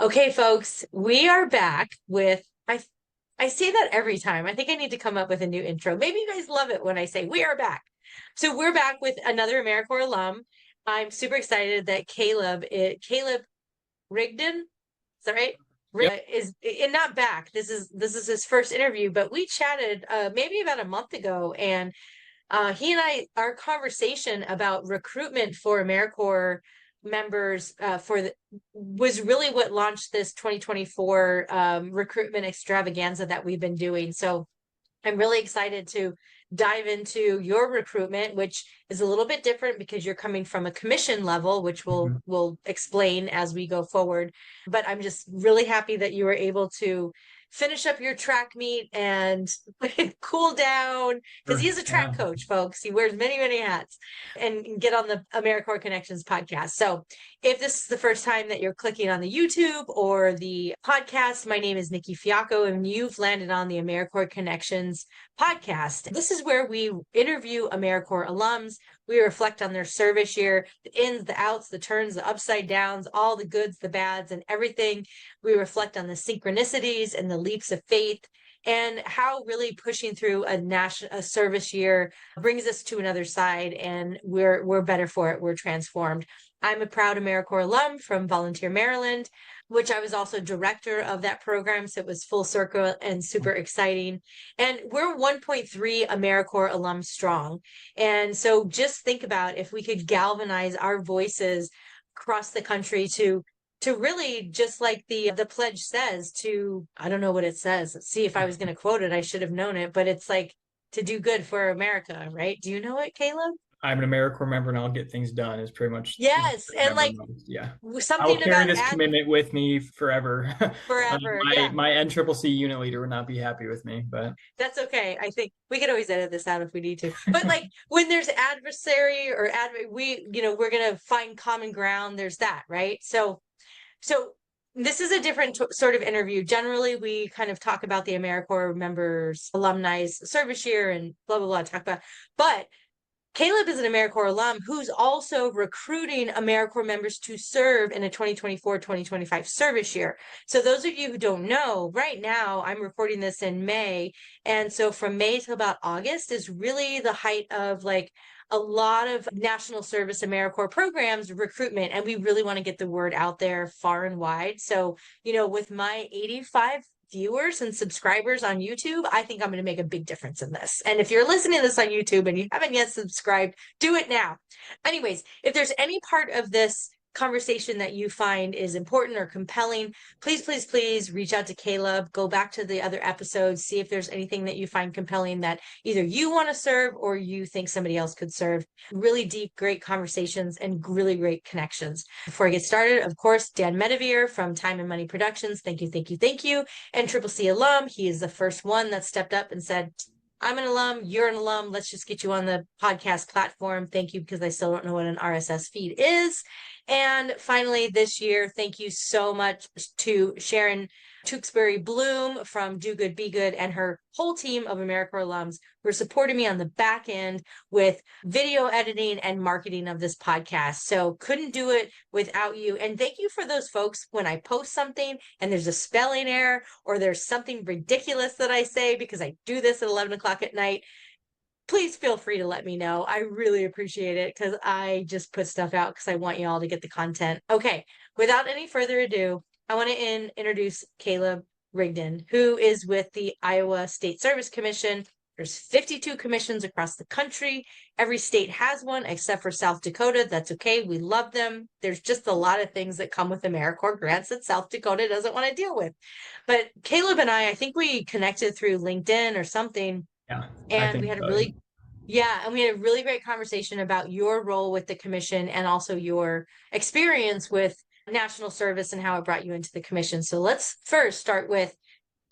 Okay, folks, we are back with I say that every time. I think I need to come up with a new intro. Maybe you guys love it when I say we are back. So we're back with another AmeriCorps alum. I'm super excited that Caleb Rigdon, is that right? Yep. Is and not back. This is his first interview, but we chatted maybe about a month ago, and he and our conversation about recruitment for AmeriCorps members was really what launched this 2024 recruitment extravaganza that we've been doing. So I'm really excited to dive into your recruitment, which is a little bit different because you're coming from a commission level, which Mhm. we'll explain as we go forward. But I'm just really happy that you were able to finish up your track meet and cool down because he Sure. is a Yeah. track coach, folks. He wears many, many hats and get on the AmeriCorps Connections podcast. So if this is the first time that you're clicking on the YouTube or the podcast, my name is Nicki Fiocco, and you've landed on the AmeriCorps Connections podcast. This is where we interview AmeriCorps alums. We reflect on their service year, the ins, the outs, the turns, the upside downs, all the goods, the bads, and everything. We reflect on the synchronicities and the leaps of faith, and how really pushing through a service year brings us to another side, and we're better for it. We're transformed. I'm a proud AmeriCorps alum from Volunteer, Maryland, which I was also director of that program. So it was full circle and super exciting. And we're 1.3 AmeriCorps alum strong. And so just think about if we could galvanize our voices across the country to really, just like the pledge says, to, I don't know what it says. Let's see, if I was going to quote it, I should have known it, but it's like to do good for America, right? Do you know it, Caleb? I'm an AmeriCorps member and I'll get things done is pretty much what Yes. I And remember like most. Yeah. I will something carry about this ad commitment with me forever. forever. My Yeah. my NCCC unit leader would not be happy with me, but That's okay. I think we can always edit this out if we need to. But like when there's adversary or we're going to find common ground. There's that, right? So this is a different sort of interview. Generally, we kind of talk about the AmeriCorps members, alumni's service year and blah, blah, blah, talk about, but Caleb is an AmeriCorps alum who's also recruiting AmeriCorps members to serve in a 2024-2025 service year. So those of you who don't know, right now I'm recording this in May. And so from May to about August is really the height of like a lot of national service AmeriCorps programs recruitment. And we really want to get the word out there far and wide. So, with my 85 viewers and subscribers on YouTube, I think I'm going to make a big difference in this. And if you're listening to this on YouTube and you haven't yet subscribed, do it now. Anyways, if there's any part of this conversation that you find is important or compelling, please, please, please reach out to Caleb, go back to the other episodes, see if there's anything that you find compelling that either you want to serve or you think somebody else could serve. Really deep, great conversations and really great connections. Before I get started, of course, Dan Medevere from Time and Money Productions. Thank you, thank you, thank you. And Triple C alum. He is the first one that stepped up and said, I'm an alum, you're an alum, let's just get you on the podcast platform. Thank you, because I still don't know what an RSS feed is. And finally, this year, thank you so much to Sharon Tewksbury Bloom from Do Good, Be Good, and her whole team of AmeriCorps alums who are supporting me on the back end with video editing and marketing of this podcast. So couldn't do it without you. And thank you for those folks when I post something and there's a spelling error or there's something ridiculous that I say because I do this at 11 o'clock at night. Please feel free to let me know. I really appreciate it because I just put stuff out because I want you all to get the content. Okay, without any further ado, I want to introduce Caleb Rigdon, who is with the Iowa State Service Commission. There's 52 commissions across the country. Every state has one except for South Dakota. That's okay. We love them. There's just a lot of things that come with AmeriCorps grants that South Dakota doesn't want to deal with. But Caleb and I think we connected through LinkedIn or something, yeah, I and think we had a so. really great conversation about your role with the commission and also your experience with national service and how it brought you into the commission. So let's first start with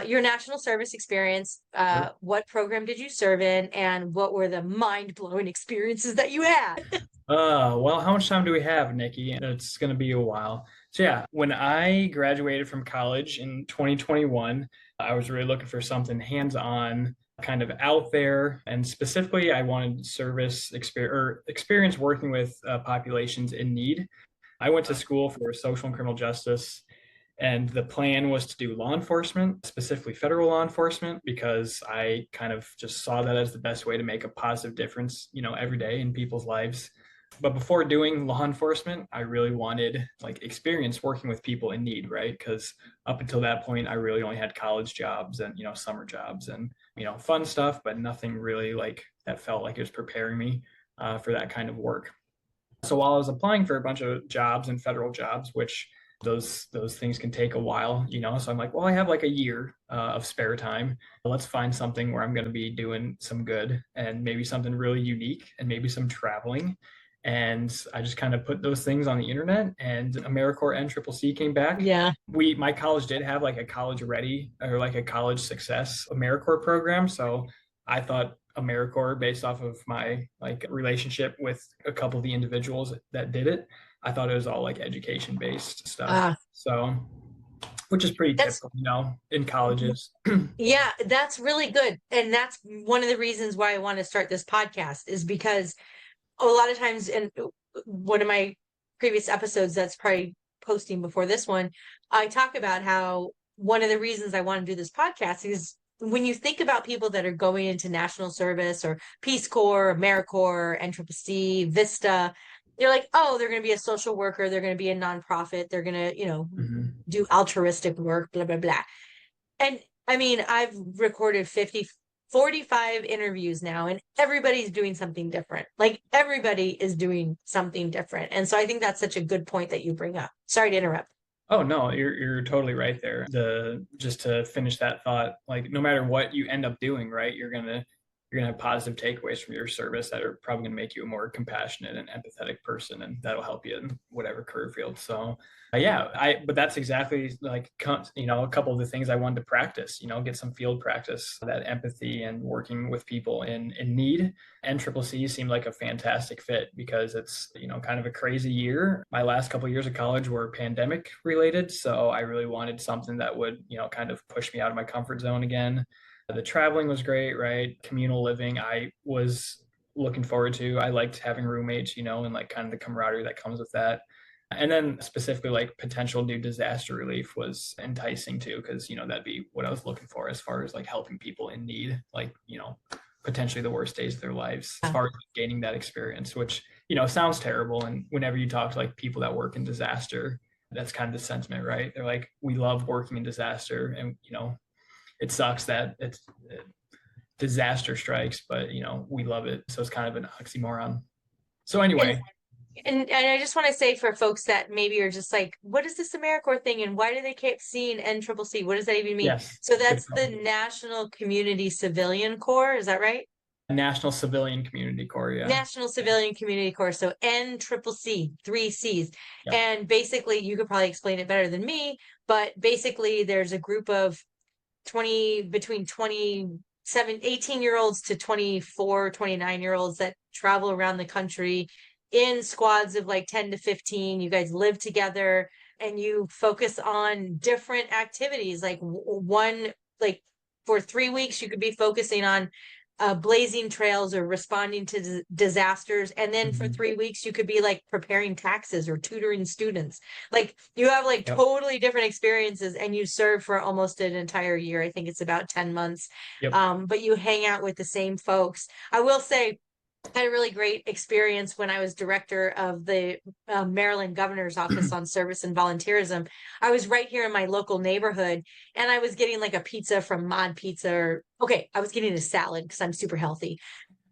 your national service experience. Sure. What program did you serve in, and what were the mind-blowing experiences that you had? Well, how much time do we have, Nikki? It's going to be a while. So yeah, when I graduated from college in 2021, I was really looking for something hands-on, kind of out there, and specifically, I wanted experience working with populations in need. I went to school for social and criminal justice, And the plan was to do law enforcement, specifically federal law enforcement, because I kind of just saw that as the best way to make a positive difference, every day in people's lives. But before doing law enforcement, I really wanted like experience working with people in need, right? Because up until that point, I really only had college jobs and, summer jobs and, fun stuff, but nothing really like that felt like it was preparing me for that kind of work. So while I was applying for a bunch of jobs and federal jobs, which those things can take a while, so I'm like, well, I have like a year of spare time. Let's find something where I'm going to be doing some good and maybe something really unique and maybe some traveling. And I just kind of put those things on the internet, and AmeriCorps NCCC came back. Yeah. My college did have like a college ready or like a college success AmeriCorps program. So I thought AmeriCorps, based off of my like relationship with a couple of the individuals that did it, I thought it was all like education based stuff. So, which is pretty typical, in colleges. Yeah, that's really good. And that's one of the reasons why I want to start this podcast, is because a lot of times in one of my previous episodes that's probably posting before this one, I talk about how one of the reasons I want to do this podcast is when you think about people that are going into national service or Peace Corps, AmeriCorps, NCCC, Vista, you're like, oh, they're going to be a social worker, they're going to be a nonprofit, they're going to, do altruistic work, blah, blah, blah. And I mean, I've recorded 45 interviews now, and everybody's doing something different. Like everybody is doing something different. And so I think that's such a good point that you bring up. Sorry to interrupt. Oh no, you're totally right there. Just to finish that thought, like no matter what you end up doing, right, you're gonna have positive takeaways from your service that are probably gonna make you a more compassionate and empathetic person, and that'll help you in whatever career field. So but that's exactly like a couple of the things I wanted to practice. Get some field practice, that empathy and working with people in need. NCCC seemed like a fantastic fit because it's kind of a crazy year. My last couple of years of college were pandemic related, so I really wanted something that would kind of push me out of my comfort zone again. The traveling was great, right? Communal living, I was looking forward to. I liked having roommates, and like kind of the camaraderie that comes with that. And then specifically like potential new disaster relief was enticing too, because, that'd be what I was looking for as far as like helping people in need, like, potentially the worst days of their lives, as far as gaining that experience, which, sounds terrible. And whenever you talk to like people that work in disaster, that's kind of the sentiment, right? They're like, we love working in disaster, and, it sucks that it's disaster strikes, but, we love it. So it's kind of an oxymoron. So anyway. And I just want to say for folks that maybe are just like, what is this AmeriCorps thing? And why do they keep seeing NCCC? What does that even mean? Yes, so that's the National Community Civilian Corps. Is that right? National Civilian Community Corps, yeah. National Civilian Community Corps. So NCCC, 3 C's. Yep. And basically, you could probably explain it better than me, but basically there's a group of between 18-year-olds to 24, 29-year-olds that travel around the country in squads of like 10 to 15. You guys live together and you focus on different activities. Like for 3 weeks, you could be focusing on blazing trails or responding to disasters. And then for 3 weeks, you could be like preparing taxes or tutoring students. Like you have like totally different experiences, and you serve for almost an entire year. I think it's about 10 months. But you hang out with the same folks. I will say, I had a really great experience when I was director of the Maryland Governor's Office on Service and Volunteerism. I was right here in my local neighborhood, and I was getting like a pizza from Mod Pizza. I was getting a salad because I'm super healthy,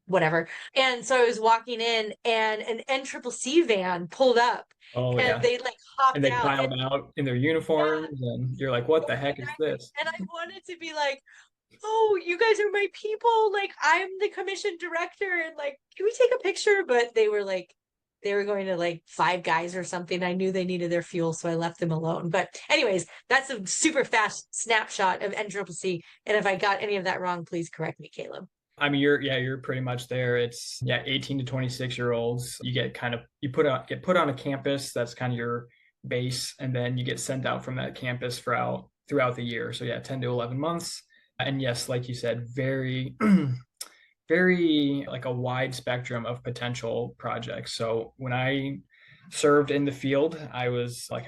whatever. And so I was walking in, and an NCCC van pulled up. And they like hopped out. And they piled out in their uniforms, and you're like, what the heck is this? And I wanted to be like, oh, you guys are my people. Like, I'm the commission director, and like, can we take a picture? But they were going to like Five Guys or something. I knew they needed their fuel, so I left them alone. But anyways, that's a super fast snapshot of NCCC. And if I got any of that wrong, please correct me, Caleb. I mean, you're pretty much there. It's 18 to 26-year-olds. You get get put on a campus. That's kind of your base. And then you get sent out from that campus throughout the year. So 10 to 11 months. And yes, like you said, very, very like a wide spectrum of potential projects. So when I served in the field. I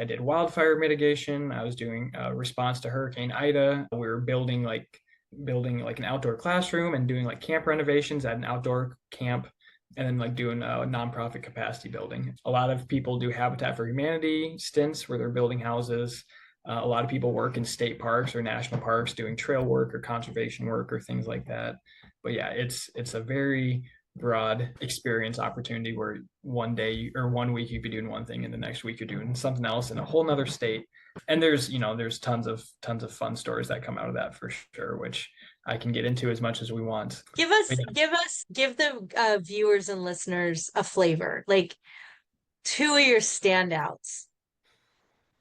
did wildfire mitigation. I was doing response to Hurricane Ida. We were building like an outdoor classroom and doing like camp renovations at an outdoor camp, and then like doing nonprofit capacity building. A lot of people do Habitat for Humanity stints where they're building houses. A lot of people work in state parks or national parks doing trail work or conservation work or things like that. But yeah, it's a very broad experience opportunity where one day or one week you could be doing one thing and the next week you're doing something else in a whole nother state. And there's tons of fun stories that come out of that for sure, which I can get into as much as we want. Give the viewers and listeners a flavor, like two of your standouts.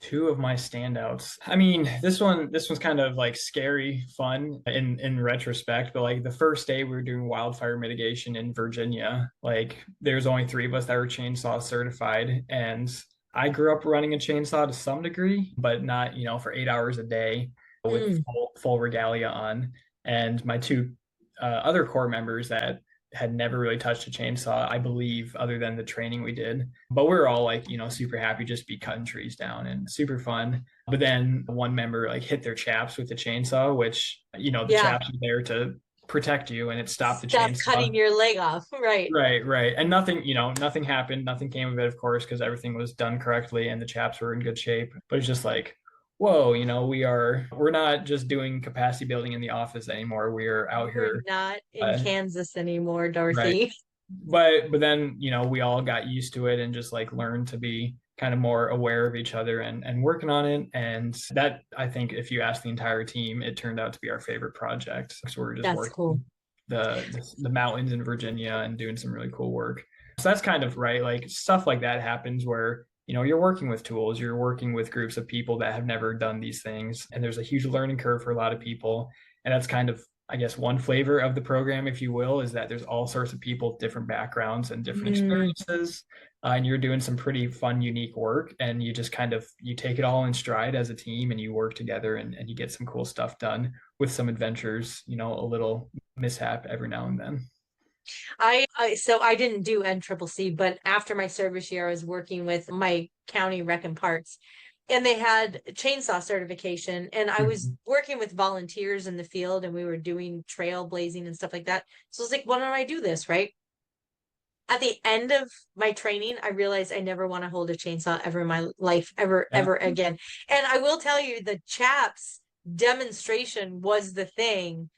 Two of my standouts. I mean, this one's kind of like scary fun in retrospect, but like the first day we were doing wildfire mitigation in Virginia, like there's only 3 of us that were chainsaw certified, and I grew up running a chainsaw to some degree, but not, for 8 hours a day with full regalia on. And my 2 other Corps members that had never really touched a chainsaw, I believe, other than the training we did. But we were all like, super happy just to be cutting trees down and super fun. But then one member like hit their chaps with the chainsaw, which, the chaps are there to protect you, and it stopped the chainsaw. Cutting your leg off. Right. Right. And nothing happened. Nothing came of it, of course, because everything was done correctly and the chaps were in good shape. But it's just like, whoa, we're not just doing capacity building in the office anymore. We are out here. We're not in Kansas anymore, Dorothy. Right. But then, we all got used to it and just like learned to be kind of more aware of each other and working on it. And that, I think, if you ask the entire team, it turned out to be our favorite project. So we're just working cool. the mountains in Virginia and doing some really cool work. So that's kind of right. Like stuff like that happens where you're working with tools, you're working with groups of people that have never done these things. And there's a huge learning curve for a lot of people. And that's kind of, I guess, one flavor of the program, if you will, is that there's all sorts of people, different backgrounds and different experiences. And you're doing some pretty fun, unique work. And you just you take it all in stride as a team and you work together and you get some cool stuff done with some adventures, a little mishap every now and then. So I didn't do NCCC, but after my service year, I was working with my county rec and parks, and they had chainsaw certification, and I was working with volunteers in the field, and we were doing trailblazing and stuff like that. So I was like, why don't I do this? Right. At the end of my training, I realized I never want to hold a chainsaw ever in my life, ever again. And I will tell you, the chaps demonstration was the thing.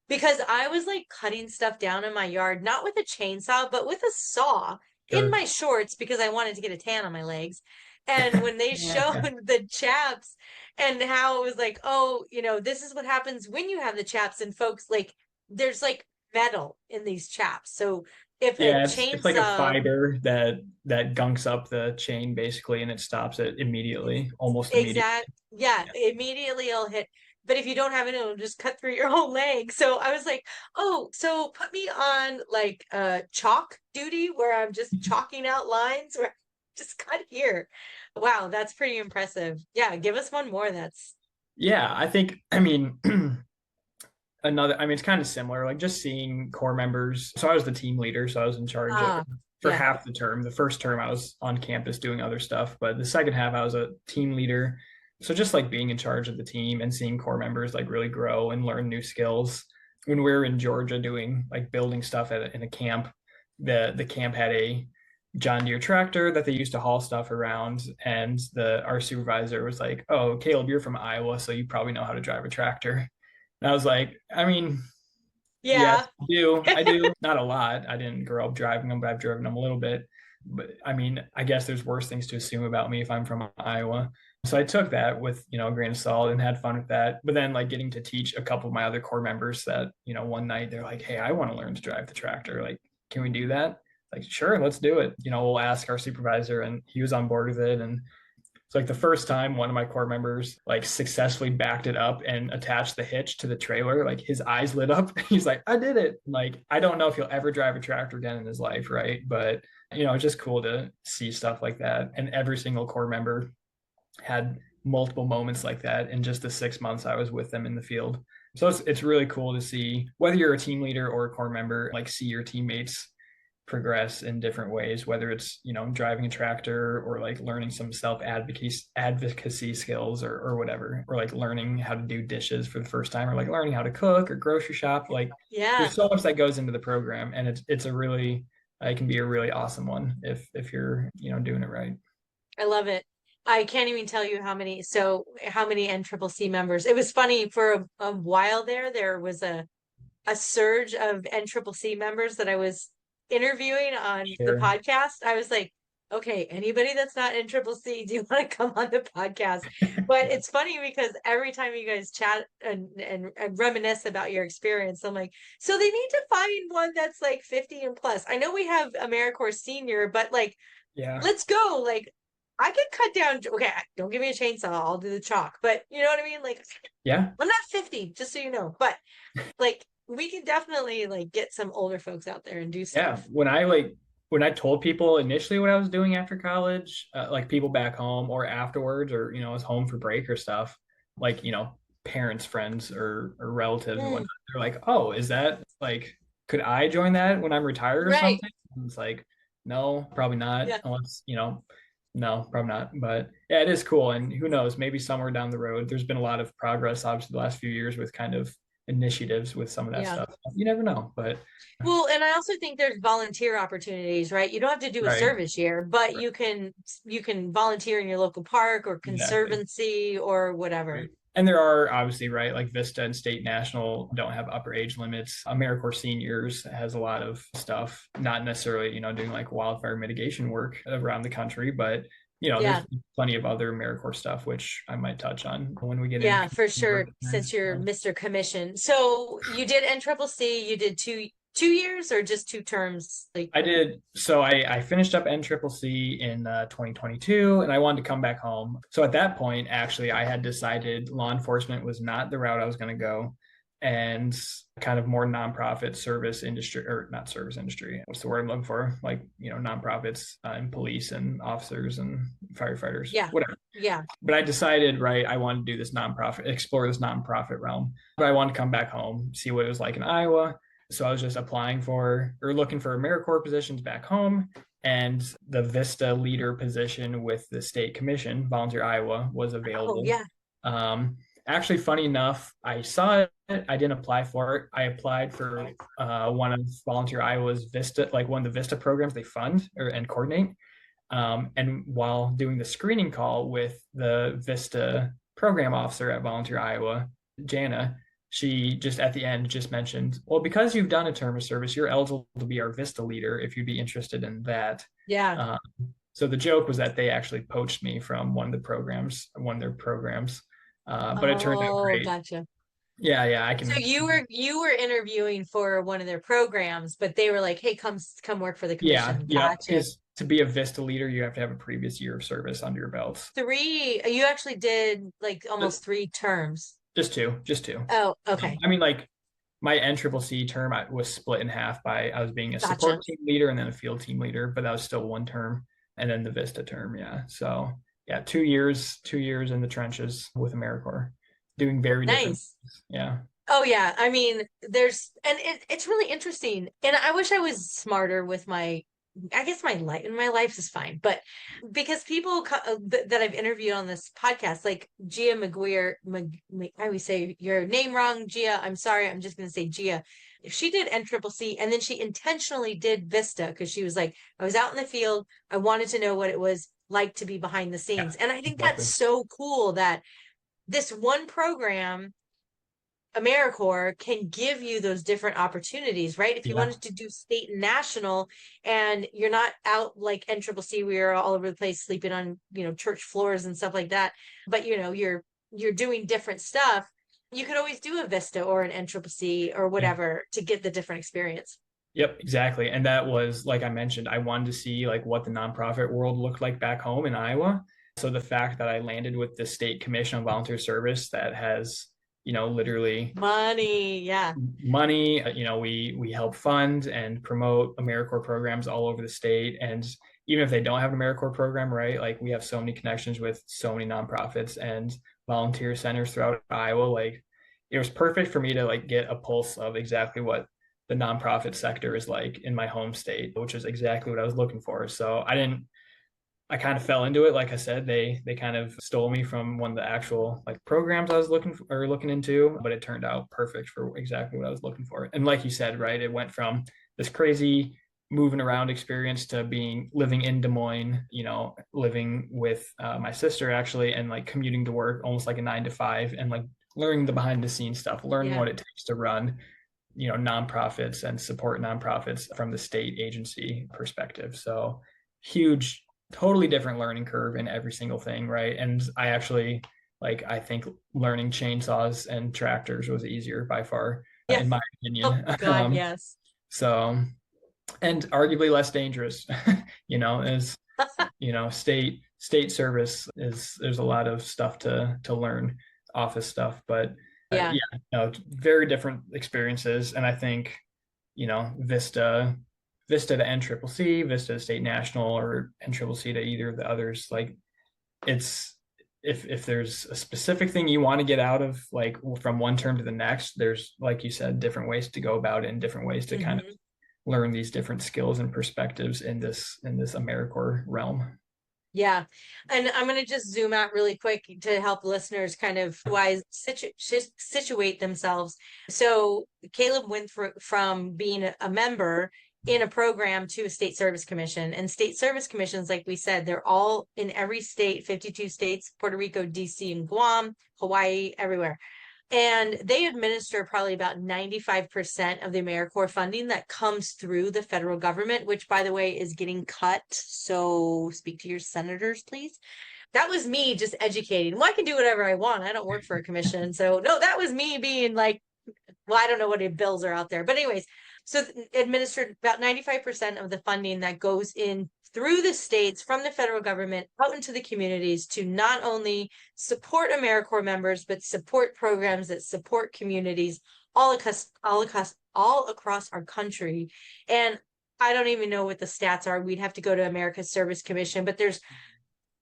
Because I was like cutting stuff down in my yard, not with a chainsaw, but with a saw in my shorts because I wanted to get a tan on my legs. And when they showed the chaps and how it was like, oh, this is what happens when you have the chaps, and folks, like, there's like metal in these chaps. So if it's like a fiber that gunks up the chain basically, and it stops it immediately, almost immediately. Exactly. Yeah, immediately it'll hit. But if you don't have it, it'll just cut through your whole leg. So I was like, oh, so put me on like chalk duty where I'm just chalking out lines where just cut here. Wow, that's pretty impressive. Yeah, give us one more. It's kind of similar, like just seeing Corps members. So I was the team leader, so I was in charge for half the term. The first term I was on campus doing other stuff, but the second half I was a team leader. So just like being in charge of the team and seeing Corps members like really grow and learn new skills. When we were in Georgia doing like building stuff in a camp, the camp had a John Deere tractor that they used to haul stuff around. And our supervisor was like, oh, Caleb, you're from Iowa, so you probably know how to drive a tractor. And I was like, yes, I do. Not a lot. I didn't grow up driving them, but I've driven them a little bit. But I guess there's worse things to assume about me if I'm from Iowa. So I took that with, a grain of salt and had fun with that. But then like getting to teach a couple of my other Corps members that, one night they're like, hey, I want to learn to drive the tractor. Like, can we do that? Like, sure, let's do it. We'll ask our supervisor, and he was on board with it. And it's like the first time one of my Corps members like successfully backed it up and attached the hitch to the trailer, like his eyes lit up. He's like, I did it. Like, I don't know if he'll ever drive a tractor again in his life. Right. But, it's just cool to see stuff like that. And every single Corps member had multiple moments like that in just the 6 months I was with them in the field. So it's really cool to see, whether you're a team leader or a Corps member, like see your teammates progress in different ways, whether it's, driving a tractor or like learning some self advocacy skills or whatever, or like learning how to do dishes for the first time, or like learning how to cook or grocery shop. Like there's so much that goes into the program, and it can be a really awesome one if you're, doing it right. I love it. I can't even tell you how many NCCC members. It was funny for a while there was a surge of NCCC members that I was interviewing on the podcast. I was like, okay, anybody that's not NCCC, do you want to come on the podcast? But it's funny because every time you guys chat and reminisce about your experience, I'm like, so they need to find one that's like 50 and plus. I know we have AmeriCorps Senior, but like, let's go. Like, I could cut down. Okay, don't give me a chainsaw. I'll do the chalk. But you know what I mean? Like, I'm not 50, just so you know. But like, we can definitely like get some older folks out there and do stuff. Yeah, when I told people initially what I was doing after college, like people back home or afterwards, or I was home for break or stuff, like parents, friends, or relatives and whatnot, they're like, "Oh, is that like? Could I join that when I'm retired or something?" And it's like, no, probably not, unless no, probably not. But yeah, it is cool, and who knows? Maybe somewhere down the road, there's been a lot of progress, obviously, the last few years with kind of initiatives with some of that stuff. You never know, but and I also think there's volunteer opportunities, right? You don't have to do a service year, but you can volunteer in your local park or conservancy or whatever. Right. And there are obviously, right, like Vista and State National don't have upper age limits. AmeriCorps Seniors has a lot of stuff, not necessarily, doing like wildfire mitigation work around the country, but there's plenty of other AmeriCorps stuff, which I might touch on when we get in. Yeah, for sure. Since you're Mr. Commission. So you did NCCC, you did two years or just 2 terms? Like I did. So I finished up NCCC in 2022, and I wanted to come back home. So at that point, actually, I had decided law enforcement was not the route I was going to go, and kind of more nonprofit service industry, or not service industry. What's the word I'm looking for? Like, nonprofits and police and officers and firefighters. Yeah. Whatever. Yeah. But I decided, right, I wanted to do this explore this nonprofit realm. But I wanted to come back home, see what it was like in Iowa. So I was just applying for or looking for AmeriCorps positions back home. And the Vista leader position with the state commission, Volunteer Iowa, was available. Oh, yeah. Actually, funny enough, I saw it. I didn't apply for it. I applied for one of Volunteer Iowa's Vista, like one of the Vista programs they fund and coordinate. And while doing the screening call with the Vista program officer at Volunteer Iowa, Jana, she just at the end just mentioned, well, because you've done a term of service, you're eligible to be our Vista leader if you'd be interested in that. Yeah. So the joke was that they actually poached me from one of their programs. But it turned out great. Gotcha. Yeah, I can. So you were interviewing for one of their programs, but they were like, "Hey, come work for the commission." Yeah. Because to be a Vista leader, you have to have a previous year of service under your belt. 3. You actually did like almost 3 terms. Just two. Oh, okay. I mean, like my NCCC term, I was split in half I was being a support team leader and then a field team leader, but that was still 1 term, and then the Vista term. Yeah. So yeah, 2 years in the trenches with AmeriCorps, doing very different things. Yeah. Oh yeah. I mean, it's really interesting. And I wish I was smarter with my life is fine, but because people that I've interviewed on this podcast, like Gia McGuire, I always say your name wrong, Gia. I'm sorry. I'm just going to say Gia. She did NCCC, and then she intentionally did Vista because she was like, I was out in the field. I wanted to know what it was like to be behind the scenes. And I think that's so cool that this one program, AmeriCorps, can give you those different opportunities, right? If you wanted to do state and national, and you're not out like NCCC, we are all over the place sleeping on, church floors and stuff like that, but you're doing different stuff, you could always do a Vista or an NCCC or whatever to get the different experience. Yep, exactly. And that was, like I mentioned, I wanted to see like what the nonprofit world looked like back home in Iowa. So the fact that I landed with the State Commission on Volunteer Service that has, literally money. We help fund and promote AmeriCorps programs all over the state. And even if they don't have an AmeriCorps program, right, like we have so many connections with so many nonprofits and volunteer centers throughout Iowa. Like it was perfect for me to like get a pulse of exactly what the nonprofit sector is like in my home state, which is exactly what I was looking for. So I kind of fell into it. Like I said, they kind of stole me from one of the actual like programs I was looking into, but it turned out perfect for exactly what I was looking for. And like you said, right, it went from this crazy moving around experience to living in Des Moines, living with my sister actually, and like commuting to work almost like a 9 to 5, and like learning the behind the scenes stuff, learning what it takes to run, nonprofits and support nonprofits from the state agency perspective. So huge, totally different learning curve in every single thing, right? And I actually I think learning chainsaws and tractors was easier by far, in my opinion. Oh God, yes. So, and arguably less dangerous, as state service there's a lot of stuff to learn, office stuff, but very different experiences. And I think, Vista to NCCC, Vista to State National, or NCCC to either of the others, like it's, if there's a specific thing you want to get out of like from one term to the next, there's, like you said, different ways to go about it and different ways to kind of learn these different skills and perspectives in this AmeriCorps realm. Yeah. And I'm going to just zoom out really quick to help listeners kind of situate themselves. So Caleb went from being a member in a program to a state service commission, and state service commissions, like we said, they're all in every state, 52 states, Puerto Rico, DC, and Guam, Hawaii, everywhere. And they administer probably about 95% of the AmeriCorps funding that comes through the federal government, which, by the way, is getting cut. So speak to your senators, please. That was me just educating. Well, I can do whatever I want. I don't work for a commission. So no, that was me being like, well, I don't know what bills are out there. But anyways, so administered about 95% of the funding that goes in through the states from the federal government out into the communities to not only support AmeriCorps members, but support programs that support communities all across our country. And I don't even know what the stats are. We'd have to go to America's Service Commission, but there's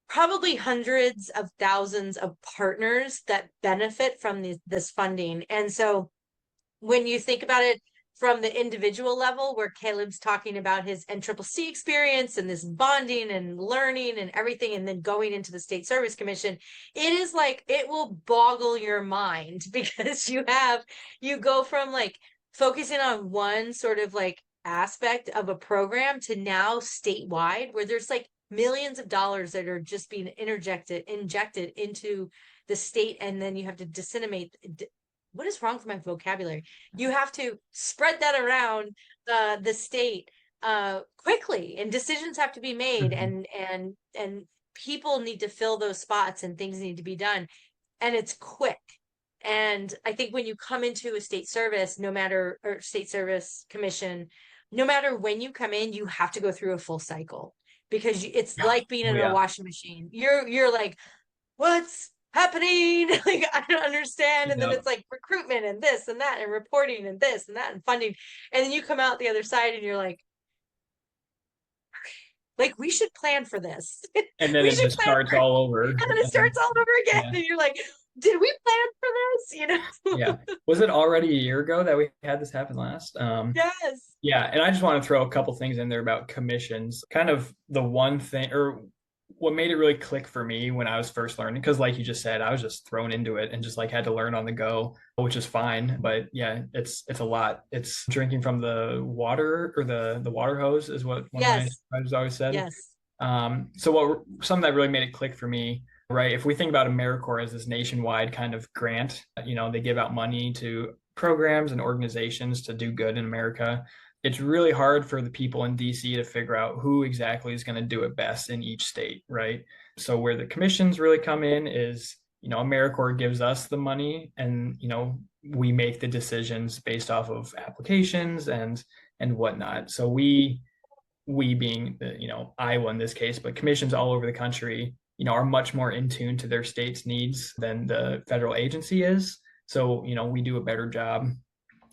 probably hundreds of thousands of partners that benefit from this funding. And so when you think about it from the individual level, where Caleb's talking about his NCCC experience and this bonding and learning and everything, and then going into the State Service Commission, it is like, it will boggle your mind, because you go from like focusing on one sort of like aspect of a program to now statewide, where there's like millions of dollars that are just being injected into the state, and then you have to disseminate. What is wrong with my vocabulary? You have to spread that around the state quickly, and decisions have to be made, and people need to fill those spots, and things need to be done, and it's quick. And I think when you come into a state service, or state service commission, no matter when you come in, you have to go through a full cycle, because it's like being in a washing machine. You're like, what's happening? Like, I don't understand. And then it's like recruitment and this and that and reporting and this and that and funding. And then you come out the other side and you're like we should plan for this. And then it just starts all over. And then it starts all over again. Yeah. And you're like, did we plan for this? Yeah. Was it already a year ago that we had this happen last? Yes. Yeah. And I just want to throw a couple things in there about commissions. Kind of the one thing, or what made it really click for me when I was first learning, because like you just said, I was just thrown into it and just like had to learn on the go, which is fine. But yeah, it's a lot. It's drinking from the water, or the water hose is what one of my advisors always said. Yes. So something that really made it click for me, right? If we think about AmeriCorps as this nationwide kind of grant, they give out money to programs and organizations to do good in America. It's really hard for the people in DC to figure out who exactly is going to do it best in each state, right? So where the commissions really come in is, AmeriCorps gives us the money, and, we make the decisions based off of applications and whatnot. So we being, Iowa in this case, but commissions all over the country, are much more in tune to their state's needs than the federal agency is. So, we do a better job,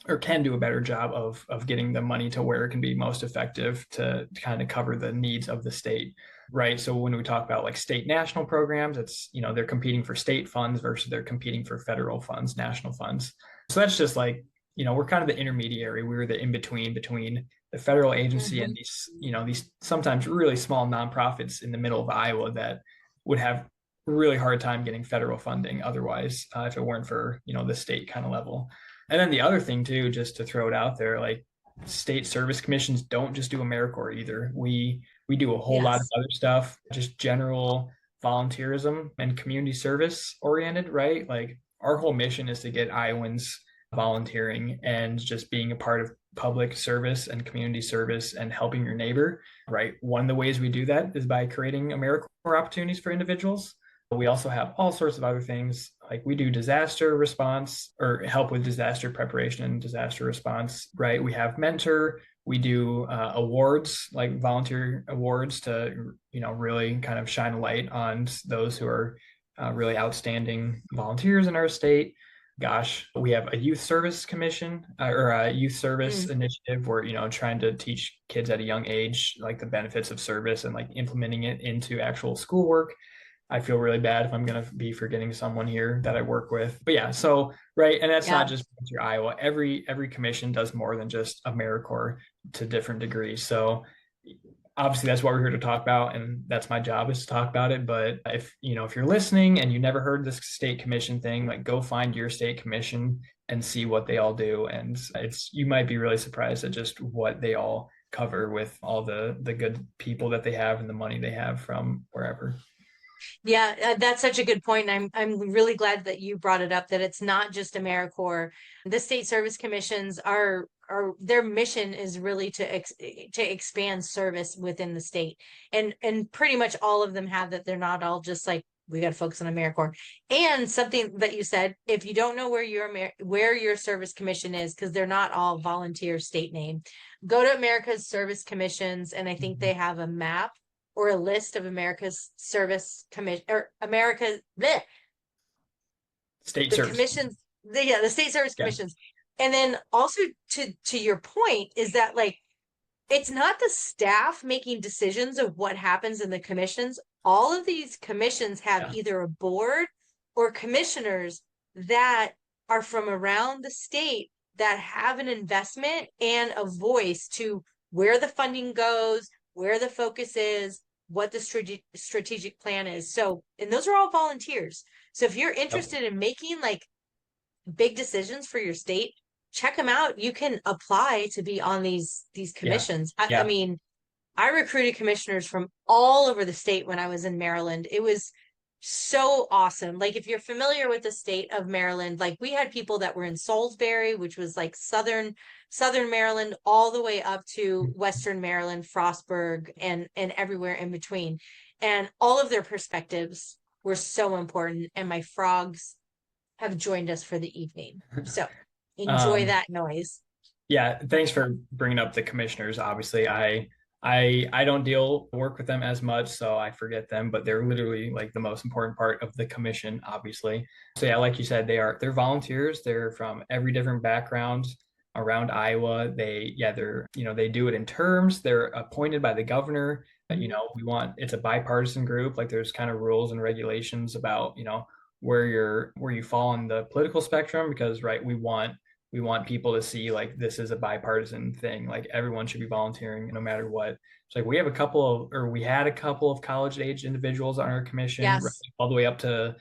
or can do a better job of getting the money to where it can be most effective to kind of cover the needs of the state, right? So when we talk about like state national programs, it's, they're competing for state funds versus they're competing for federal funds, national funds. So that's just like we're kind of the intermediary. We were the between the federal agency and Mhm. these sometimes really small nonprofits in the middle of Iowa that would have a really hard time getting federal funding otherwise, if it weren't for, the state kind of level. And then the other thing too, just to throw it out there, like state service commissions don't just do AmeriCorps either. We do a whole lot of Yes. other stuff, just general volunteerism and community service oriented, right? Like our whole mission is to get Iowans volunteering and just being a part of public service and community service and helping your neighbor, right? One of the ways we do that is by creating AmeriCorps opportunities for individuals. But we also have all sorts of other things, like we do disaster response or help with disaster preparation and disaster response, right? We have mentor, we do awards, like volunteer awards to, really kind of shine a light on those who are really outstanding volunteers in our state. Gosh, we have a youth service commission or a youth service Mm. initiative where, trying to teach kids at a young age, like the benefits of service and like implementing it into actual schoolwork. I feel really bad if I'm going to be forgetting someone here that I work with. But yeah, so right, and that's Yeah. not just your Iowa. Every commission does more than just AmeriCorps to different degrees. So obviously that's what we're here to talk about, and that's my job is to talk about it. But if you're listening and you never heard this state commission thing, like go find your state commission and see what they all do. And you might be really surprised at just what they all cover with all the good people that they have and the money they have from wherever. Yeah, that's such a good point. I'm really glad that you brought it up, that it's not just AmeriCorps. The state service commissions are their mission is really to expand service within the state. And pretty much all of them have that. They're not all just like, we got to focus on AmeriCorps. And something that you said, if you don't know where your service commission is, because they're not all volunteer state name, go to America's Service Commissions, and I think they have a map or a list of America's service commission or America's bleh, State the service. commissions, the state service Yeah. commissions. And then also to your point is that, like, it's not the staff making decisions of what happens in the commissions. All of these commissions have Yeah. either a board or commissioners that are from around the state that have an investment and a voice to where the funding goes, where the focus is, what the strategic plan is. So, and those are all volunteers. So if you're interested in making like big decisions for your state, check them out. You can apply to be on these commissions. I Yeah. mean, I recruited commissioners from all over the state when I was in Maryland. It was so awesome. Like, if you're familiar with the state of Maryland, like we had people that were in Salisbury, which was like southern Maryland, all the way up to Western Maryland, Frostburg, and everywhere in between. And all of their perspectives were so important. And my frogs have joined us for the evening. So enjoy that noise. Yeah, thanks for bringing up the commissioners. Obviously, I don't work with them as much, so I forget them, but they're literally like the most important part of the commission, obviously. So yeah, like you said, they're volunteers. They're from every different background around Iowa. They do it in terms. They're appointed by the governor. It's a bipartisan group. Like there's kind of rules and regulations about, where you fall on the political spectrum, because right, we want people to see like this is a bipartisan thing. Like everyone should be volunteering no matter what. It's like we had a couple of college age individuals on our commission, right, Yes. all the way up to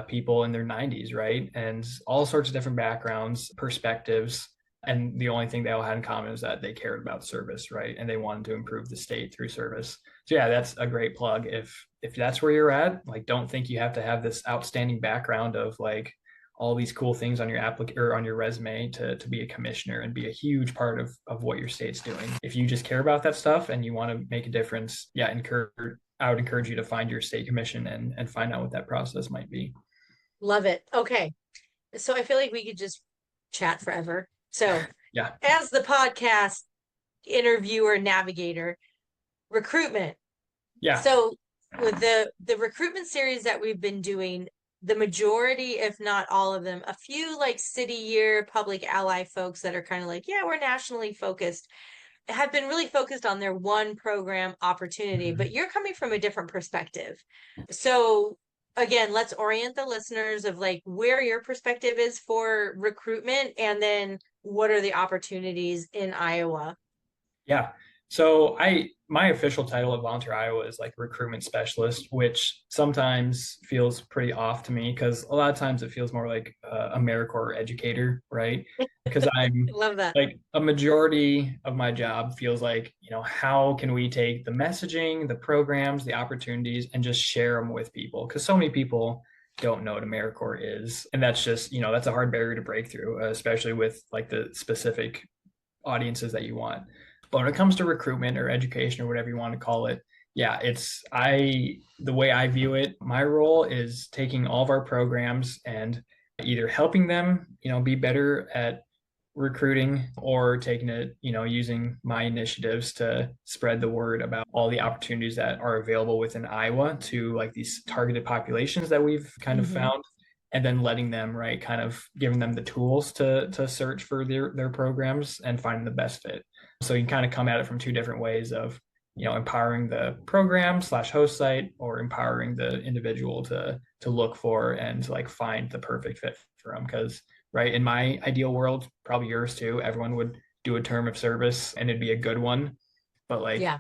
people in their 90s, right? And all sorts of different backgrounds, perspectives. And the only thing they all had in common is that they cared about service, right? And they wanted to improve the state through service. So yeah, that's a great plug. If that's where you're at, like don't think you have to have this outstanding background of like all these cool things on your or on your resume to be a commissioner and be a huge part of what your state's doing. If you just care about that stuff and you want to make a difference, I would encourage you to find your state commission and find out what that process might be. Love it. Okay. So I feel like we could just chat forever. So Yeah. as the podcast interviewer navigator, recruitment. Yeah. So with the recruitment series that we've been doing, the majority, if not all of them, a few like city year public ally folks that are kind of like, yeah, we're nationally focused, have been really focused on their one program opportunity, but you're coming from a different perspective. So again, let's orient the listeners of like where your perspective is for recruitment, and then what are the opportunities in Iowa? Yeah. So my official title at Volunteer Iowa is like recruitment specialist, which sometimes feels pretty off to me because a lot of times it feels more like AmeriCorps educator, right? Because I'm Love that. like a majority of my job feels like, how can we take the messaging, the programs, the opportunities, and just share them with people? Because so many people don't know what AmeriCorps is. And that's just, that's a hard barrier to break through, especially with like the specific audiences that you want. But when it comes to recruitment or education or whatever you want to call it, yeah, the way I view it, my role is taking all of our programs and either helping them, be better at recruiting, or taking it, using my initiatives to spread the word about all the opportunities that are available within Iowa to like these targeted populations that we've kind of found, and then letting them, right, kind of giving them the tools to search for their programs and finding the best fit. So you can kind of come at it from two different ways of, empowering the program / host site, or empowering the individual to look for and to like find the perfect fit for them. Because, right, in my ideal world, probably yours too, everyone would do a term of service and it'd be a good one. But like, Yeah.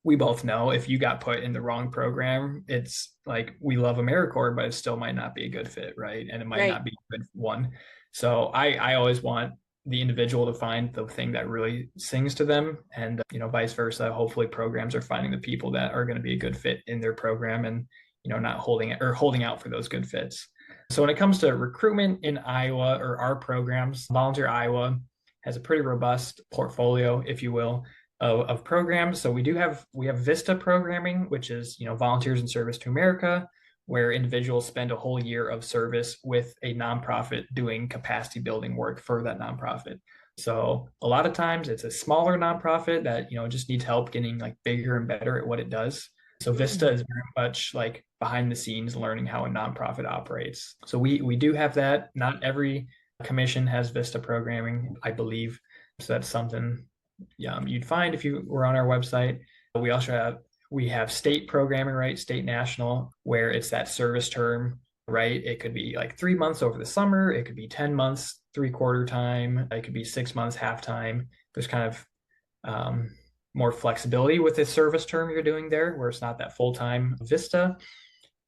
we both know if you got put in the wrong program, it's like, we love AmeriCorps, but it still might not be a good fit, right? And it might not be a good one. So I always want the individual to find the thing that really sings to them, and vice versa. Hopefully programs are finding the people that are going to be a good fit in their program, and not holding out for those good fits. So when it comes to recruitment in Iowa, or our programs, Volunteer Iowa has a pretty robust portfolio, if you will, of programs. So we have Vista programming, which is Volunteers in Service to America, where individuals spend a whole year of service with a nonprofit doing capacity building work for that nonprofit. So a lot of times it's a smaller nonprofit that just needs help getting like bigger and better at what it does. So Vista is very much like behind the scenes learning how a nonprofit operates. So we do have that. Not every commission has Vista programming, I believe. So that's something you'd find if you were on our website. We have state programming, right? State national, where it's that service term, right? It could be like 3 months over the summer. It could be 10 months, 3/4 time. It could be 6 months, half time. There's kind of more flexibility with the service term you're doing there, where it's not that full-time Vista.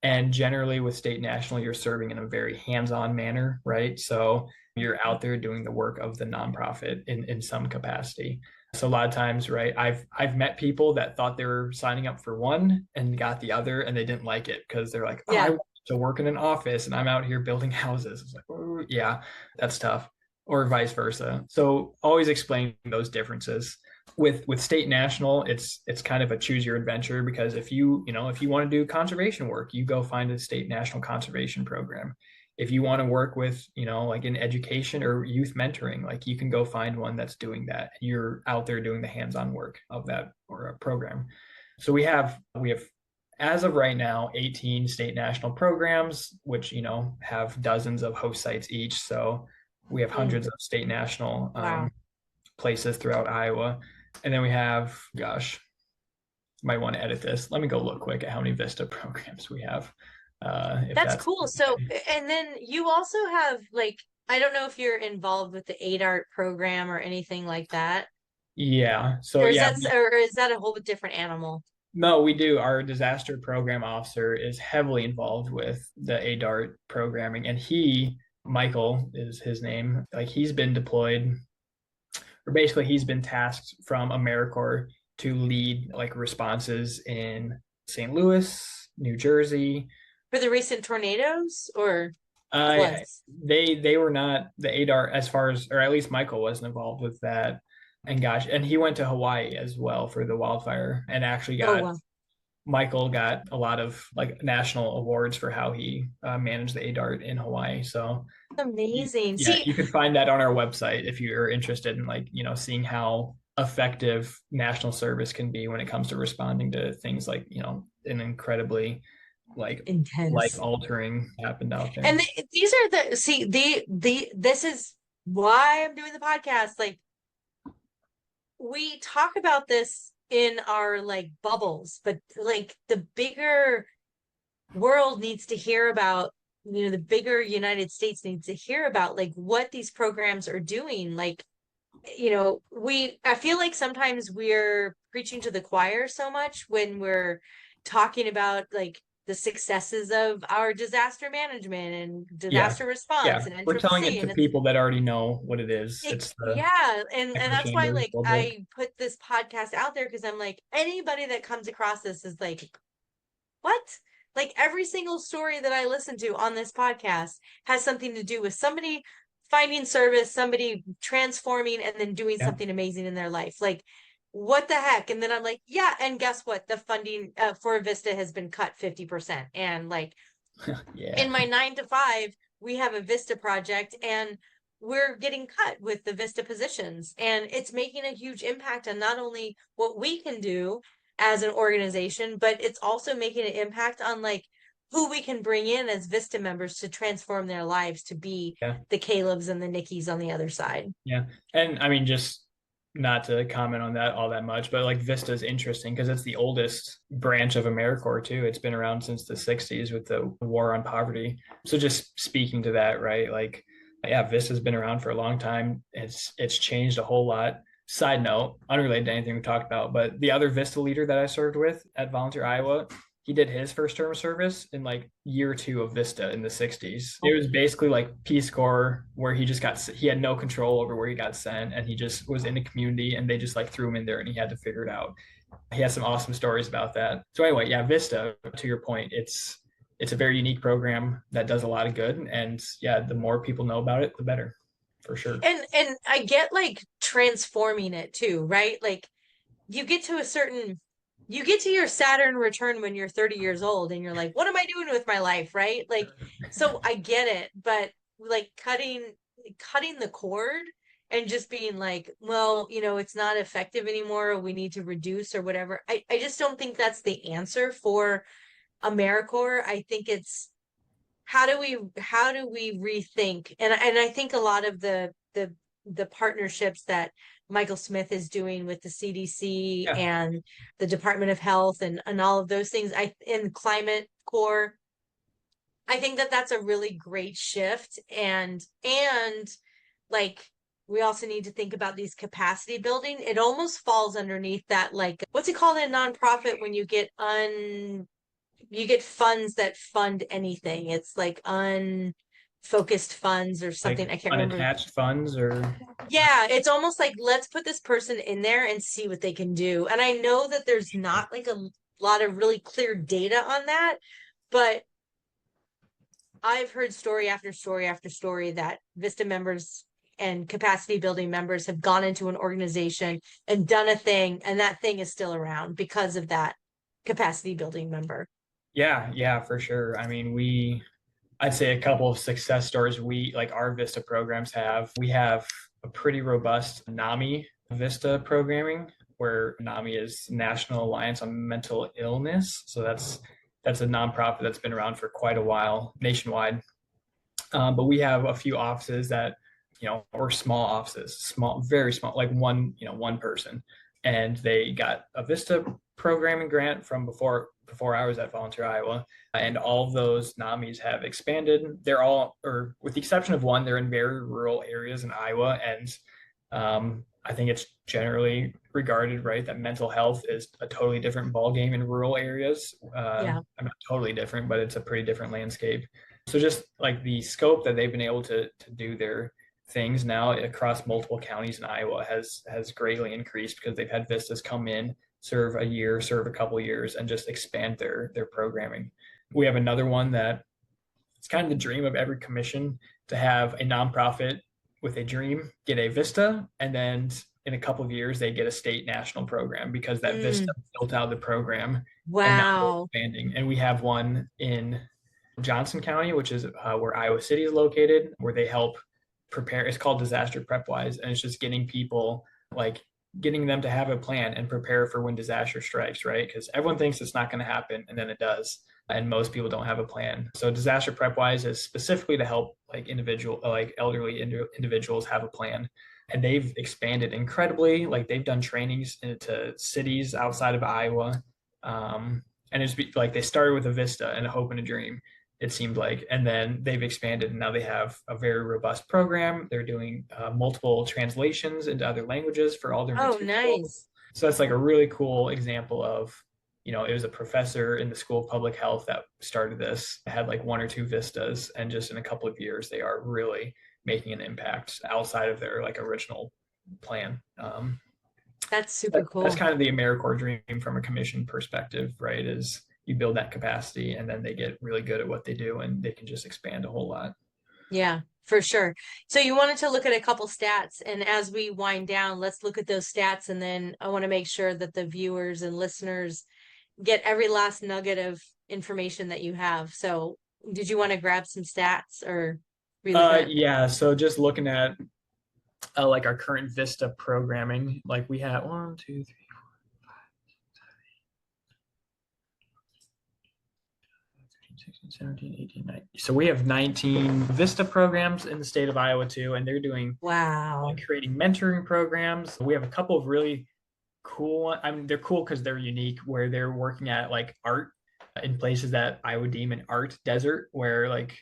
And generally with state national, you're serving in a very hands-on manner, right? So you're out there doing the work of the nonprofit in some capacity. So a lot of times, right, I've met people that thought they were signing up for one and got the other, and they didn't like it because they're like, I want to work in an office and I'm out here building houses. It's like, oh, yeah, that's tough. Or vice versa. So always explain those differences. With state national, it's kind of a choose your adventure, because if you want to do conservation work, you go find a state national conservation program. If you want to work with, like in education or youth mentoring, like you can go find one that's doing that. You're out there doing the hands-on work of that or a program. So we have as of right now 18 state national programs, which have dozens of host sites each. So we have hundreds of state national places throughout Iowa. And then we have, gosh, might want to edit this. Let me go look quick at how many Vista programs we have. That's cool. So, and then you also have like, I don't know if you're involved with the ADART program or anything like that. Yeah. So or is that a whole different animal? No, we do. Our disaster program officer is heavily involved with the ADART programming, and Michael is his name. Like he's been deployed, or basically he's been tasked from AmeriCorps to lead like responses in St. Louis, New Jersey. For the recent tornadoes, or they were not the ADART, as far as, or at least Michael wasn't involved with that. And gosh, and he went to Hawaii as well for the wildfire, and actually Michael got a lot of like national awards for how he managed the ADART in Hawaii. So amazing. Yeah, you can find that on our website if you're interested in like, seeing how effective national service can be when it comes to responding to things like, an incredibly like intense, life altering happened out there. And these are this is why I'm doing the podcast. Like, we talk about this in our like bubbles, but like the bigger world needs to hear about the bigger United States needs to hear about like what these programs are doing. Like, I feel like sometimes we're preaching to the choir so much when we're talking about like the successes of our disaster management and Yeah. disaster response Yeah. and We're telling NCCC. it to And it's people that already know what it is. it, It's the yeah, and echo that's why chamber like build up. I put this podcast out there because I'm like, anybody that comes across this is like, what? Like every single story that I listen to on this podcast has something to do with somebody finding service, somebody transforming and then doing Yeah. something amazing in their life. Like, what the heck? And then I'm like, yeah, and guess what? The funding for Vista has been cut 50%. And like Yeah. in my 9 to 5, we have a Vista project and we're getting cut with the Vista positions. And it's making a huge impact on not only what we can do as an organization, but it's also making an impact on like who we can bring in as Vista members to transform their lives to be Yeah. the Calebs and the Nickis on the other side. Yeah. And I mean, just not to comment on that all that much, but like Vista is interesting because it's the oldest branch of AmeriCorps too. It's been around since the 60s with the war on poverty. So just speaking to that, right? Like, yeah, Vista's been around for a long time. It's changed a whole lot. Side note, unrelated to anything we talked about, but the other Vista leader that I served with at Volunteer Iowa, he did his first term of service in like year 2 of Vista in the 60s. It was basically like Peace Corps where he had no control over where he got sent and he just was in the community and they just like threw him in there and he had to figure it out. He has some awesome stories about that. So anyway, yeah, Vista, to your point, it's a very unique program that does a lot of good. And yeah, the more people know about it, the better, for sure. And I get like transforming it too, right? Like you get to your Saturn return when you're 30 years old and you're like, what am I doing with my life? Right. Like, so I get it, but like cutting the cord and just being like, well, it's not effective anymore. We need to reduce or whatever. I just don't think that's the answer for AmeriCorps. I think it's how do we rethink? And I think a lot of the partnerships that Michael Smith is doing with the CDC Yeah. and the Department of Health and all of those things, in Climate Corps, I think that that's a really great shift. And like we also need to think about these capacity building. It almost falls underneath that, like, what's it called in nonprofit when you get funds that fund anything? It's like unfocused funds or something. Like I can't remember. unattached funds or Yeah, it's almost like let's put this person in there and see what they can do. And I know that there's not like a lot of really clear data on that, but I've heard story after story after story that Vista members and capacity building members have gone into an organization and done a thing, and that thing is still around because of that capacity building member. yeah, for sure. I mean, I'd say a couple of success stories our Vista programs have. We have a pretty robust NAMI Vista programming where NAMI is National Alliance on Mental Illness. So that's a nonprofit that's been around for quite a while nationwide. But we have a few offices that, or small offices, very small, like one person. And they got a Vista programming grant from before I was at Volunteer Iowa. And all of those NAMIs have expanded. They're all, or with the exception of one, they're in very rural areas in Iowa. And I think it's generally regarded, right, that mental health is a totally different ballgame in rural areas. Yeah. I'm not totally different, but it's a pretty different landscape. So just like the scope that they've been able to do their things now across multiple counties in Iowa has greatly increased because they've had Vistas come in, serve a year, serve a couple years, and just expand their programming. We have another one that it's kind of the dream of every commission to have a nonprofit with a dream get a Vista, and then in a couple of years they get a state national program because that Vista built out the program. Wow. And expanding. And we have one in Johnson County, which is where Iowa City is located, where they help prepare. It's called Disaster Prep Wise, and it's just getting people, like getting them to have a plan and prepare for when disaster strikes, right? Because everyone thinks it's not going to happen, and then it does, and most people don't have a plan. So Disaster Prep Wise is specifically to help like elderly individuals have a plan. And they've expanded incredibly. Like they've done trainings into cities outside of Iowa. And it's like they started with a Vista and a hope and a dream. it seemed like. And then they've expanded, and now they have a very robust program. They're doing multiple translations into other languages for all their Oh, material. nice. So that's like a really cool example of, it was a professor in the School of Public Health that started this. It had like 1 or 2 vistas, and just in a couple of years, they are really making an impact outside of their like original plan. That's super That's cool. kind of the AmeriCorps dream from a commission perspective, right? Is you build that capacity, and then they get really good at what they do, and they can just expand a whole lot. Yeah, for sure. So you wanted to look at a couple stats, and as we wind down, let's look at those stats, and then I want to make sure that the viewers and listeners get every last nugget of information that you have. So did you want to grab some stats or really good? Yeah. So just looking at like our current Vista programming, like we have 1, 2, 3, 16, 17, 18, 19. So we have 19 Vista programs in the state of Iowa too, and they're doing Wow. creating mentoring programs. We have a couple of really cool ones. I mean, they're cool because they're unique, where they're working at like art in places that I would deem an art desert, where like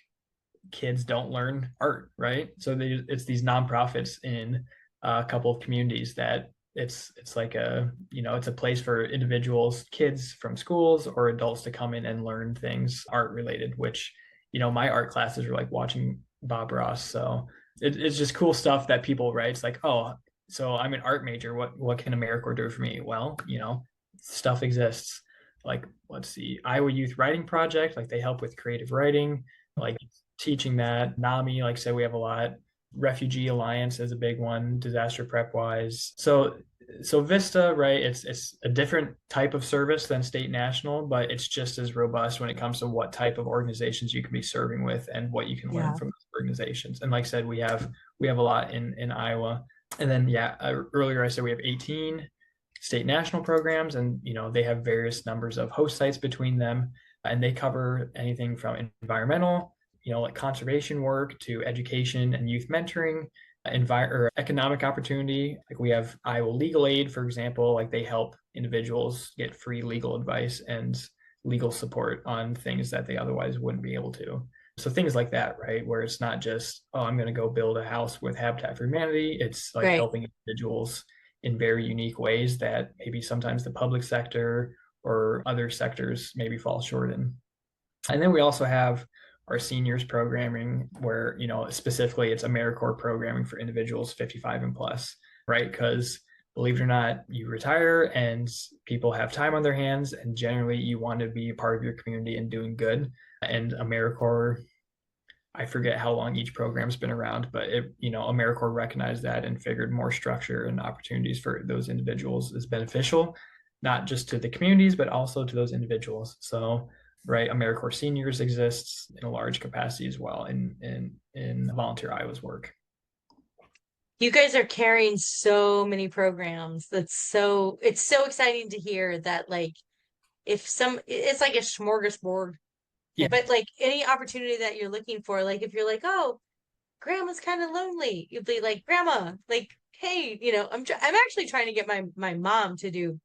kids don't learn art, right? So it's these nonprofits in a couple of communities that it's like it's a place for individuals, kids from schools or adults to come in and learn things art related, which my art classes are like watching Bob Ross. So it's just cool stuff that people write. It's like, oh, so I'm an art major, what can AmeriCorps do for me? Well, stuff exists. Like, let's see, Iowa Youth Writing Project, like they help with creative writing, like teaching that. NAMI, like I said, we have a lot. Refugee Alliance is a big one, disaster prep wise. So Vista, right? It's a different type of service than state national, but it's just as robust when it comes to what type of organizations you can be serving with and what you can learn from those organizations. And like I said, we have a lot in Iowa. And then earlier I said we have 18 state national programs, and they have various numbers of host sites between them, and they cover anything from environmental, like conservation work, to education and youth mentoring, or economic opportunity. Like we have Iowa Legal Aid, for example, like they help individuals get free legal advice and legal support on things that they otherwise wouldn't be able to. So things like that, right? Where it's not just, oh, I'm going to go build a house with Habitat for Humanity. It's like helping individuals in very unique ways that maybe sometimes the public sector or other sectors maybe fall short in. And then we also have our seniors programming, where specifically it's AmeriCorps programming for individuals 55 and plus, right? Because believe it or not, you retire and people have time on their hands, and generally you want to be a part of your community and doing good. And AmeriCorps, I forget how long each program's been around, but AmeriCorps recognized that and figured more structure and opportunities for those individuals is beneficial, not just to the communities, but also to those individuals. So, right, AmeriCorps Seniors exists in a large capacity as well in Volunteer Iowa's work. You guys are carrying so many programs. It's so exciting to hear that, like, it's like a smorgasbord. Yeah. But like any opportunity that you're looking for, like if you're like, oh, grandma's kind of lonely, you'd be like, grandma, like, hey, I'm actually trying to get my mom to do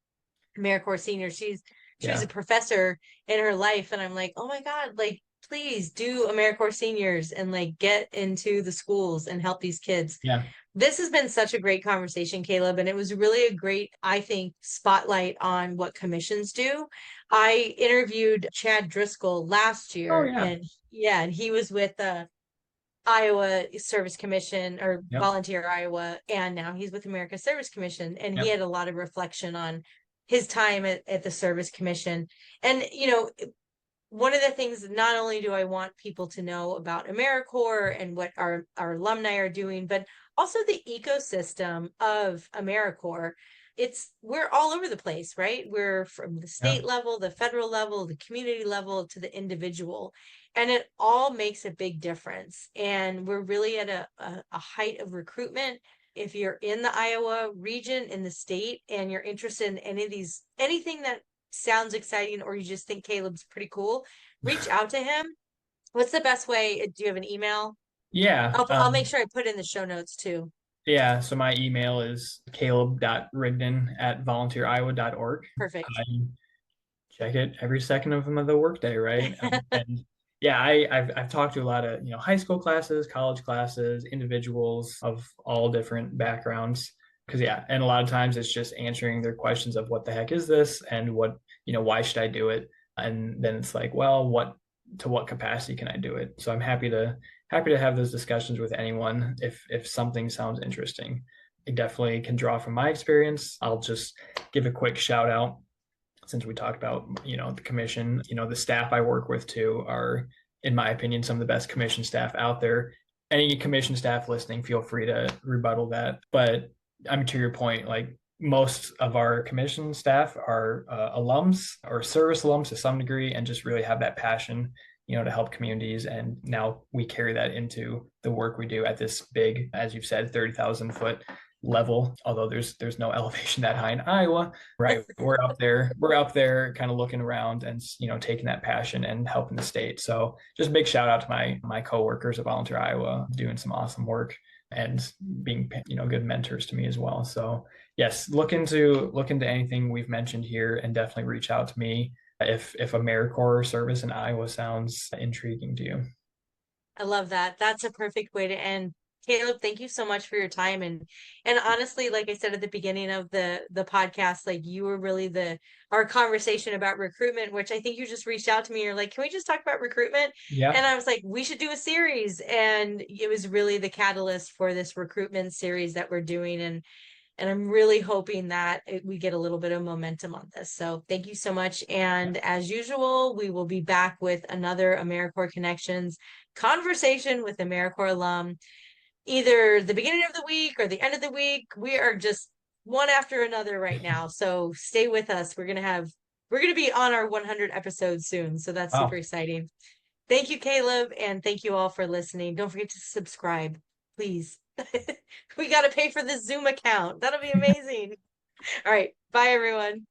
AmeriCorps Senior. She's a professor in her life, and I'm like, oh my God, like, please do AmeriCorps Seniors and like get into the schools and help these kids. Yeah. This has been such a great conversation, Caleb, and it was really a great, I think, spotlight on what commissions do. I interviewed Chad Driscoll last year, and he was with the Iowa Service Commission, or Volunteer Iowa, and now he's with America Service Commission, and he had a lot of reflection on his time at the Service Commission. And one of the things, not only do I want people to know about AmeriCorps and what our alumni are doing, but also the ecosystem of AmeriCorps. We're all over the place, right? We're from the state level, the federal level, the community level, to the individual, and it all makes a big difference. And we're really at a height of recruitment. If you're in the Iowa region, in the state, and you're interested in anything that sounds exciting, or you just think Caleb's pretty cool, reach out to him. What's the best way? Do you have an email? Yeah. I'll make sure I put it in the show notes too. Yeah. So my email is caleb.rigdon@volunteeroiowa.org. Perfect. I check it every second of the workday, right? And Yeah, I've talked to a lot of, high school classes, college classes, individuals of all different backgrounds. Because yeah, and a lot of times it's just answering their questions of what the heck is this and why should I do it? And then it's like, well, what capacity can I do it? So I'm happy to have those discussions with anyone if something sounds interesting. I definitely can draw from my experience. I'll just give a quick shout out since we talked about, the commission, the staff I work with too are, in my opinion, some of the best commission staff out there. Any commission staff listening, feel free to rebuttal that. But to your point, like most of our commission staff are alums or service alums to some degree and just really have that passion, to help communities. And now we carry that into the work we do at this big, as you've said, 30,000 foot level, although there's no elevation that high in Iowa, right? We're up there kind of looking around and taking that passion and helping the state. So just a big shout out to my coworkers at Volunteer Iowa doing some awesome work and being good mentors to me as well. So yes, look into anything we've mentioned here and definitely reach out to me if AmeriCorps service in Iowa sounds intriguing to you. I love that. That's a perfect way to end. Caleb, thank you so much for your time. And honestly, like I said at the beginning of the podcast, like you were really our conversation about recruitment, which I think you just reached out to me. You're like, can we just talk about recruitment? Yeah. And I was like, we should do a series. And it was really the catalyst for this recruitment series that we're doing. And I'm really hoping that we get a little bit of momentum on this. So thank you so much. And as usual, we will be back with another AmeriCorps Connections conversation with AmeriCorps alum, either the beginning of the week or the end of the week. We are just one after another right now. So stay with us. We're going to be on our 100 episodes soon. So that's super exciting. Thank you, Caleb. And thank you all for listening. Don't forget to subscribe, please. We got to pay for this Zoom account. That'll be amazing. All right. Bye, everyone.